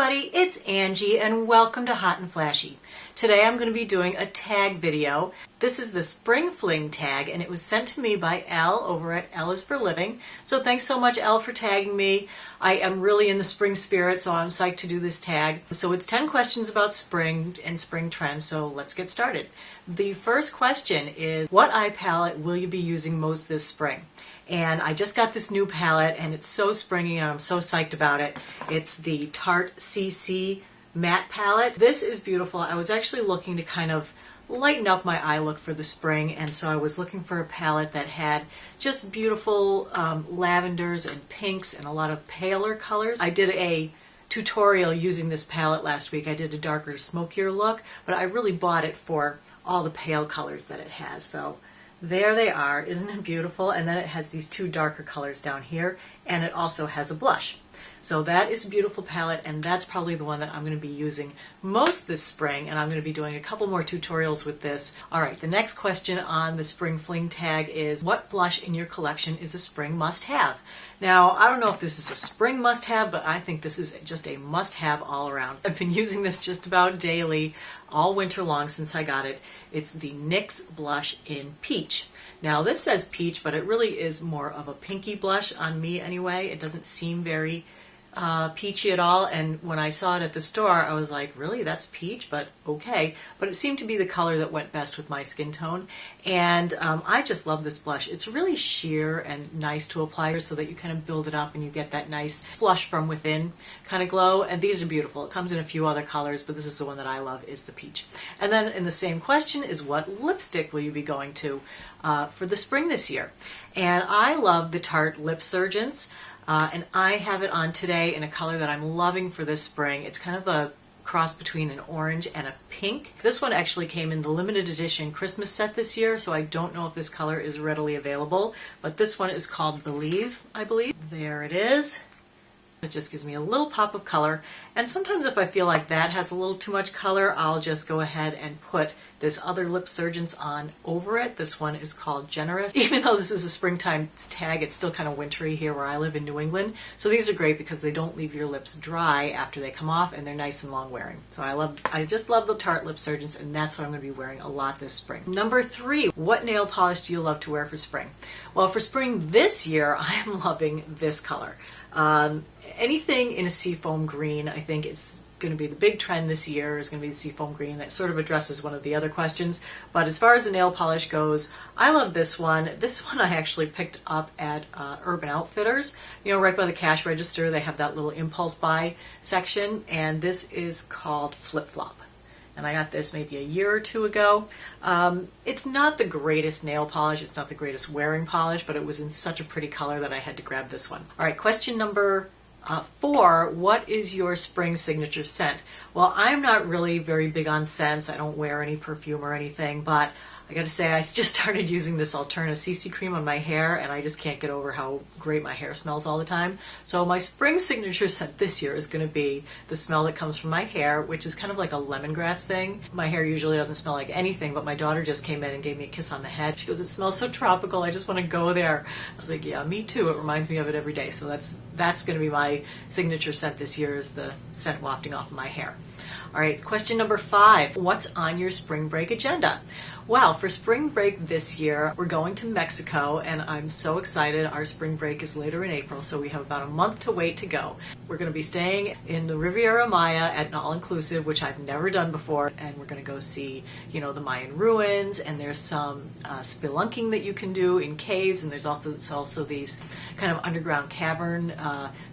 everybody, it's Angie and welcome to Hot and Flashy. Today I'm going to be doing a tag video. This is the Spring Fling tag and it was sent to me by Elle over at Elle is for Living. So thanks so much Elle for tagging me. I am really in the spring spirit, so I'm psyched to do this tag. So it's 10 questions about spring and spring trends, so let's get started. The first question is, what eye palette will you be using most this spring? And I just got this new palette and it's so springy and I'm so psyched about it. It's the Tarte CC matte palette. This is beautiful. I was actually looking to kind of lighten up my eye look for the spring, and so I was looking for a palette that had just beautiful lavenders and pinks and a lot of paler colors. I did a tutorial using this palette last week. I did a darker, smokier look, but I really bought it for all the pale colors that it has. So there they are. Isn't it beautiful? And then it has these two darker colors down here, and it also has a blush. So that is a beautiful palette, and that's probably the one that I'm going to be using most this spring, and I'm going to be doing a couple more tutorials with this. Alright, the next question on the Spring Fling tag is, what blush in your collection is a spring must-have? Now, I don't know if this is a spring must-have, but I think this is just a must-have all around. I've been using this just about daily all winter long since I got it. It's the NYX blush in Peach. Now this says peach, but it really is more of a pinky blush on me anyway. It doesn't seem very peachy at all, and when I saw it at the store I was like, really, that's peach? But okay. But it seemed to be the color that went best with my skin tone, and I just love this blush. It's really sheer and nice to apply so that you kind of build it up and you get that nice flush from within kind of glow, and these are beautiful. It comes in a few other colors, but this is the one that I love, is the peach. And then in the same question is, what lipstick will you be going to for the spring this year? And I love the Tarte Lip Surgeons. And I have it on today in a color that I'm loving for this spring. It's kind of a cross between an orange and a pink. This one actually came in the limited edition Christmas set this year, so I don't know if this color is readily available, but this one is called Believe, I believe. There it is. It just gives me a little pop of color, and sometimes if I feel like that has a little too much color, I'll just go ahead and put this other Lip Surgeons on over it. This one is called Generous. Even though this is a springtime tag, it's still kind of wintry here where I live in New England. So these are great because they don't leave your lips dry after they come off, and they're nice and long wearing. So I just love the Tarte Lip Surgeons, and that's what I'm going to be wearing a lot this spring. Number 3, what nail polish do you love to wear for spring? Well, for spring this year, I'm loving this color. Anything in a seafoam green, I think it's going to be the big trend this year, is going to be the seafoam green. That sort of addresses one of the other questions. But as far as the nail polish goes, I love this one. This one I actually picked up at Urban Outfitters. You know, right by the cash register, they have that little impulse buy section, and this is called Flip Flop. And I got this maybe a year or two ago. It's not the greatest nail polish, it's not the greatest wearing polish, but it was in such a pretty color that I had to grab this one. All right, question number 4, what is your spring signature scent? Well, I'm not really very big on scents. I don't wear any perfume or anything, but I gotta say, I just started using this Alterna CC cream on my hair, and I just can't get over how great my hair smells all the time. So my spring signature scent this year is going to be the smell that comes from my hair, which is kind of like a lemongrass thing. My hair usually doesn't smell like anything, but my daughter just came in and gave me a kiss on the head. She goes, it smells so tropical, I just want to go there. I was like, yeah, me too. It reminds me of it every day. So that's going to be my signature scent this year, is the scent wafting off of my hair. All right, question number 5. What's on your spring break agenda? Well, for spring break this year, we're going to Mexico, and I'm so excited. Our spring break is later in April, so we have about a month to wait to go. We're going to be staying in the Riviera Maya at an all-inclusive, which I've never done before, and we're going to go see, you know, the Mayan ruins, and there's some spelunking that you can do in caves, and there's also these kind of underground cavern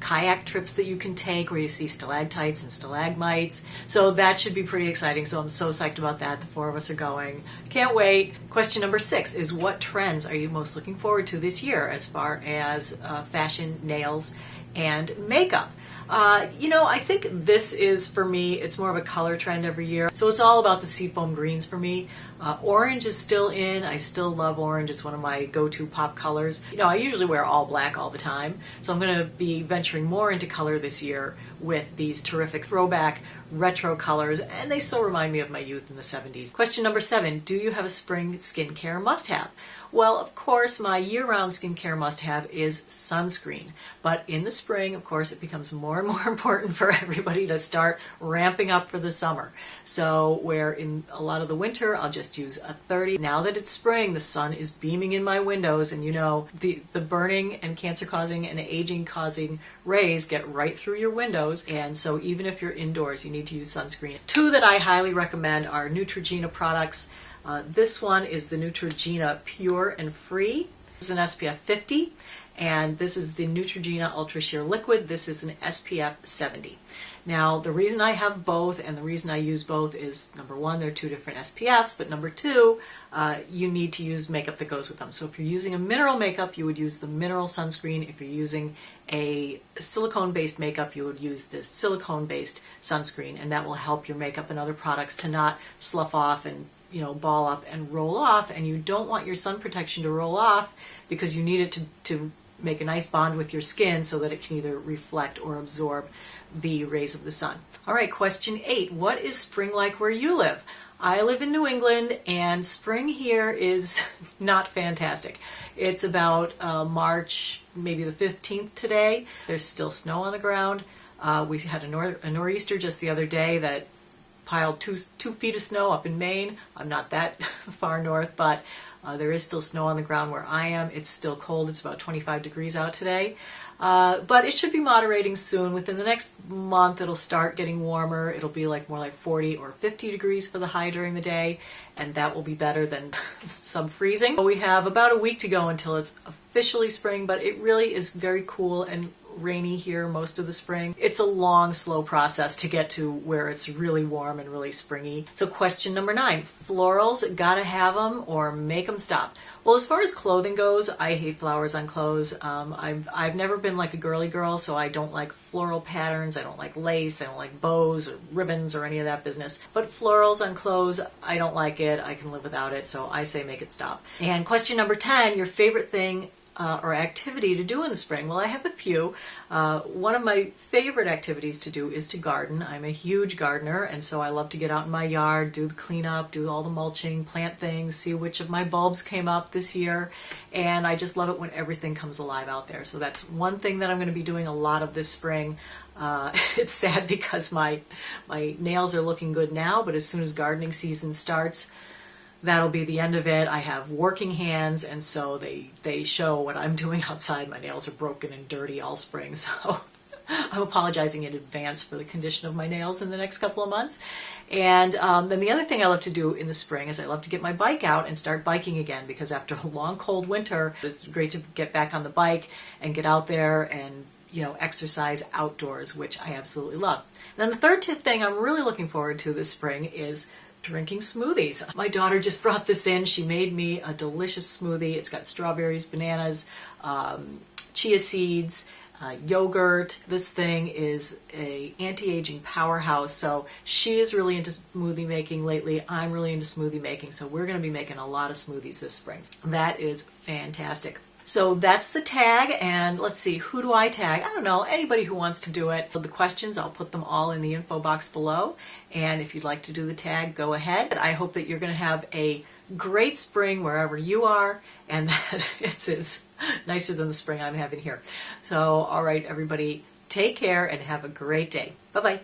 kayak trips that you can take where you see stalactites and stalagmites. So that should be pretty exciting, so I'm so psyched about that. The 4 of us are going. Can't wait. Question number 6 is, what trends are you most looking forward to this year as far as fashion, nails, and makeup? You know, I think this is, for me, it's more of a color trend every year. So it's all about the seafoam greens for me. Orange is still in. I still love orange. It's one of my go-to pop colors. You know, I usually wear all black all the time. So I'm going to be venturing more into color this year with these terrific throwback retro colors, and they still remind me of my youth in the 70s. Question number 7, do you have a spring skincare must-have? Well, of course, my year-round skincare must-have is sunscreen. But in the spring, of course, it becomes more and more important for everybody to start ramping up for the summer. So where in a lot of the winter, I'll just use a 30. Now that it's spring, the sun is beaming in my windows, and you know, the burning and cancer-causing and aging-causing rays get right through your windows, and so even if you're indoors, you need to use sunscreen. Two that I highly recommend are Neutrogena products. This one is the Neutrogena Pure and Free. This is an SPF 50, and this is the Neutrogena Ultra Sheer Liquid. This is an SPF 70. Now, the reason I have both and the reason I use both is, number one, they're two different SPFs, but number two, you need to use makeup that goes with them. So if you're using a mineral makeup, you would use the mineral sunscreen. If you're using a silicone-based makeup, you would use this silicone-based sunscreen, and that will help your makeup and other products to not slough off and ball up and roll off. And you don't want your sun protection to roll off because you need it to make a nice bond with your skin so that it can either reflect or absorb the rays of the sun. All right, question 8. What is spring like where you live? I live in New England, and spring here is not fantastic. It's about March, maybe the 15th today. There's still snow on the ground. We had a nor'easter just the other day that piled 2 feet of snow up in Maine. I'm not that far north, but there is still snow on the ground where I am. It's still cold. It's about 25 degrees out today. But it should be moderating soon. Within the next month, it'll start getting warmer. It'll be more like 40 or 50 degrees for the high during the day, and that will be better than some freezing. We have about a week to go until it's officially spring, but it really is very cool and rainy here most of the spring. It's a long, slow process to get to where it's really warm and really springy. So question number 9, florals, gotta have them or make them stop? Well, as far as clothing goes, I hate flowers on clothes. I've never been like a girly girl, so I don't like floral patterns, I don't like lace, I don't like bows or ribbons or any of that business. But florals on clothes, I don't like it, I can live without it, so I say make it stop. And question number 10, your favorite thing or activity to do in the spring? Well, I have a few. One of my favorite activities to do is to garden. I'm a huge gardener, and so I love to get out in my yard, do the cleanup, do all the mulching, plant things, see which of my bulbs came up this year, and I just love it when everything comes alive out there. So that's one thing that I'm going to be doing a lot of this spring. It's sad because my nails are looking good now, but as soon as gardening season starts, that'll be the end of it. I have working hands, and so they show what I'm doing outside. My nails are broken and dirty all spring, so I'm apologizing in advance for the condition of my nails in the next couple of months. And then the other thing I love to do in the spring is I love to get my bike out and start biking again, because after a long, cold winter, it's great to get back on the bike and get out there and exercise outdoors, which I absolutely love. And then the third thing I'm really looking forward to this spring is drinking smoothies. My daughter just brought this in. She made me a delicious smoothie. It's got strawberries, bananas, chia seeds, yogurt. This thing is a anti-aging powerhouse. So she is really into smoothie making lately. I'm really into smoothie making. So we're going to be making a lot of smoothies this spring. That is fantastic. So that's the tag, and let's see, who do I tag? I don't know, anybody who wants to do it. The questions, I'll put them all in the info box below, and if you'd like to do the tag, go ahead. I hope that you're going to have a great spring wherever you are, and that it is nicer than the spring I'm having here. So, all right, everybody, take care and have a great day. Bye-bye.